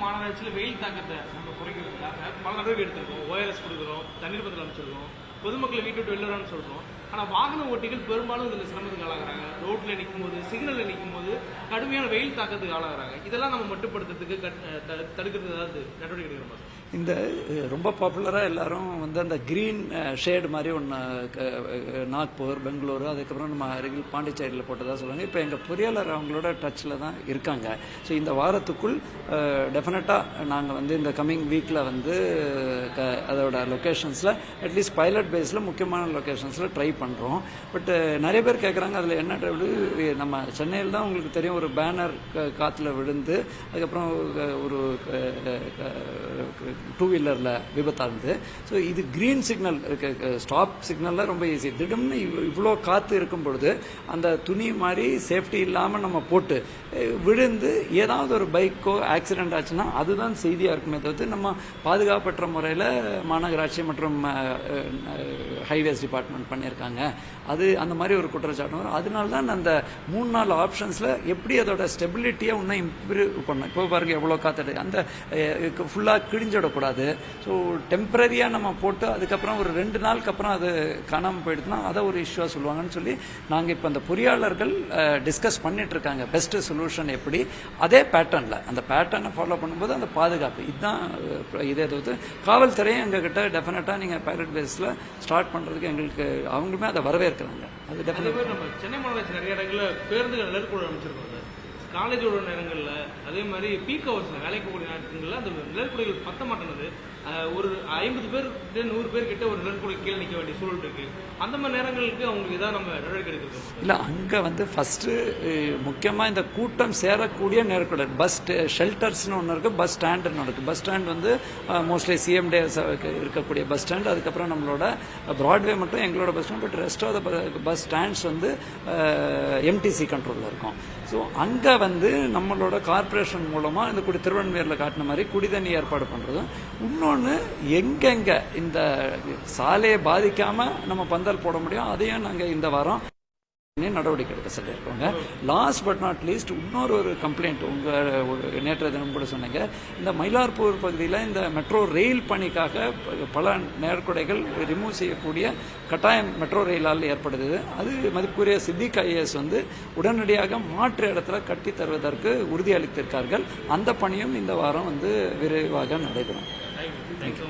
மாநகராட்சியில் வெயில் தாக்கத்தை நம்ம குறைக்கிறதுக்காக பல நடவடிக்கை எடுத்திருக்கோம். ORS கொடுக்குறோம், தண்ணீர் பந்தல் அமைச்சிருக்கோம், பொதுமக்களை வீட்டு விட்டு வெளிலன்னு சொல்கிறோம். ஆனால் வாகன ஓட்டிகள் பெரும்பாலும் இதில் சிரமத்துக்கு ஆளாகிறாங்க. ரோட்டில் நிற்கும் போது, சிக்னலில் நிற்கும் போது கடுமையான வெயில் தாக்கத்துக்கு ஆளாகிறாங்க. இதெல்லாம் நம்ம மட்டுப்படுத்துறதுக்கு தடுக்கிறது ஏதாவது நடவடிக்கை எடுக்கிறோம்? இந்த ரொம்ப பாப்புலராக எல்லாரும் வந்து அந்த கிரீன் ஷேடு மாதிரி ஒன்று நாக்பூர், பெங்களூரு, அதுக்கப்புறம் நம்ம அருகில் பாண்டிச்சேரியில் போட்டதாக சொல்லுவாங்க. இப்போ எங்கள் பொறியாளர் அவங்களோட டச்சில் தான் இருக்காங்க. ஸோ இந்த வாரத்துக்குள் டெஃபினட்டாக நாங்கள் வந்து இந்த கம்மிங் வீக்கில் வந்து அதோட லொக்கேஷன்ஸில் அட்லீஸ்ட் பைலட் பேஸில் முக்கியமான லொக்கேஷன்ஸில் ட்ரை பண்ணுறோம். பட் நிறைய பேர் கேட்குறாங்க அதில் என்ன நம்ம சென்னையில் தான் உங்களுக்கு தெரியும் ஒரு பேனர் காற்றுல விழுந்து அதுக்கப்புறம் ஒரு டூ வீலரில் விபத்தாகுது. ஸோ இது கிரீன் சிக்னல் ஸ்டாப் சிக்னலில் ரொம்ப ஈஸி. திடம்னு இவ்வளோ காற்று இருக்கும் பொழுது அந்த துணி மாதிரி சேஃப்டி இல்லாமல் நம்ம போட்டு விழுந்து ஏதாவது ஒரு பைக்கோ ஆக்சிடென்ட் ஆச்சுன்னா அதுதான் செய்தியாக இருக்குமே தவிர்த்து நம்ம பாதுகாப்பற்ற முறையில் மாநகராட்சி மற்றும் ஹைவேஸ் டிபார்ட்மெண்ட் பண்ணியிருக்காங்க. அது அந்த மாதிரி ஒரு குற்றச்சாட்டு வரும். அதனால தான் அந்த 3-4 ஆப்ஷன்ஸில் எப்படி அதோட ஸ்டெபிலிட்டியை இன்னும் இம்ப்ரூவ் பண்ணணும். இப்போ பாருங்கள் எவ்வளோ காற்று அந்த ஃபுல்லாக கிழிஞ்சிடக்கூடாது. ஸோ டெம்பரரியாக நம்ம போட்டு அதுக்கப்புறம் ஒரு 2 நாளுக்கு அப்புறம் அது காணாமல் போயிடுதுன்னா அதை ஒரு இஷ்யூவாக சொல்லுவாங்கன்னு சொல்லி நாங்கள் இப்போ அந்த பொறியாளர்கள் டிஸ்கஸ் பண்ணிட்டு இருக்காங்க பெஸ்ட் சொல்யூஷன் எப்படி. அதே பேட்டர்னில் அந்த பேட்டர்னை ஃபாலோ பண்ணும்போது அந்த பாதுகாப்பு இதுதான். இதே தவிர்த்து காவல்துறையும் எங்ககிட்ட டெஃபினட்டாக நீங்கள் பைலட் பேஸில் ஸ்டார்ட் பண்ணுறதுக்கு எங்களுக்கு அவங்களுமே அதை வரவேற்கிறாங்க. அது டெஃபினட்டாக நம்ம சென்னை மாநகராட்சி நிறைய இடங்களில் பேருந்துகள் நிழற்குழு அமைச்சிருக்கோம். காலேஜோட நேரங்களில் அதே மாதிரி பீக் ஹவர்ஸில் வேலைக்கு கூடிய நேரங்களில் அந்த நிழற்குடைகள் பத்த மாட்டேனது. ஒரு 50 பேர் 100 பேர் கிட்ட ஒரு நிழற்குடை கீழே நிற்க வேண்டிய சூழல் இருக்கு. அந்த மாதிரி நேரங்களுக்கு அவங்களுக்கு ஏதாவது நம்ம நடவடிக்கை எடுக்கிறோம்? இல்லை, அங்கே வந்து ஃபஸ்ட்டு முக்கியமாக இந்த கூட்டம் சேரக்கூடிய நிழற்குடை பஸ் ஷெல்டர்ஸ்னு ஒன்று இருக்குது, பஸ் ஸ்டாண்டுன்னு இருக்குது. பஸ் ஸ்டாண்ட் வந்து மோஸ்ட்லி CMD இருக்கக்கூடிய பஸ் ஸ்டாண்ட், அதுக்கப்புறம் நம்மளோட ப்ராட்வே மட்டும் எங்களோட bus stand. But rest of the bus stands வந்து MTC கண்ட்ரோலில் இருக்கும். ஸோ அங்கே வந்து நம்மளோட கார்பரேஷன் மூலமாக இந்த திருவண்ணாமலையில் காட்டின மாதிரி குடிதண்ணி ஏற்பாடு பண்ணுறதும், இன்னொன்று எங்கெங்கே இந்த சாலையை பாதிக்காமல் நம்ம பந்தல் போட முடியும் அதையும் நாங்கள் இந்த வாரம் நடவடிக்கை எடுக்க சொல்லியிருக்கோங்க. லாஸ்ட் பட் நாட் லீஸ்ட் இன்னொரு கம்ப்ளைண்ட் உங்கள் நேற்றைய தினம் கூட சொன்னீங்க. இந்த மயிலாப்பூர் பகுதியில் இந்த மெட்ரோ ரயில் பணிக்காக பல நேர்கொடைகள் ரிமூவ் செய்யக்கூடிய கட்டாயம் மெட்ரோ ரயிலால் ஏற்படுது. அது மதிப்புக்குரிய சித்திக் IAS வந்து உடனடியாக மாற்று இடத்துல கட்டி தருவதற்கு உறுதியளித்திருக்கார்கள். அந்த பணியும் இந்த வாரம் வந்து விரைவாக நடைபெறும். தேங்க்யூ.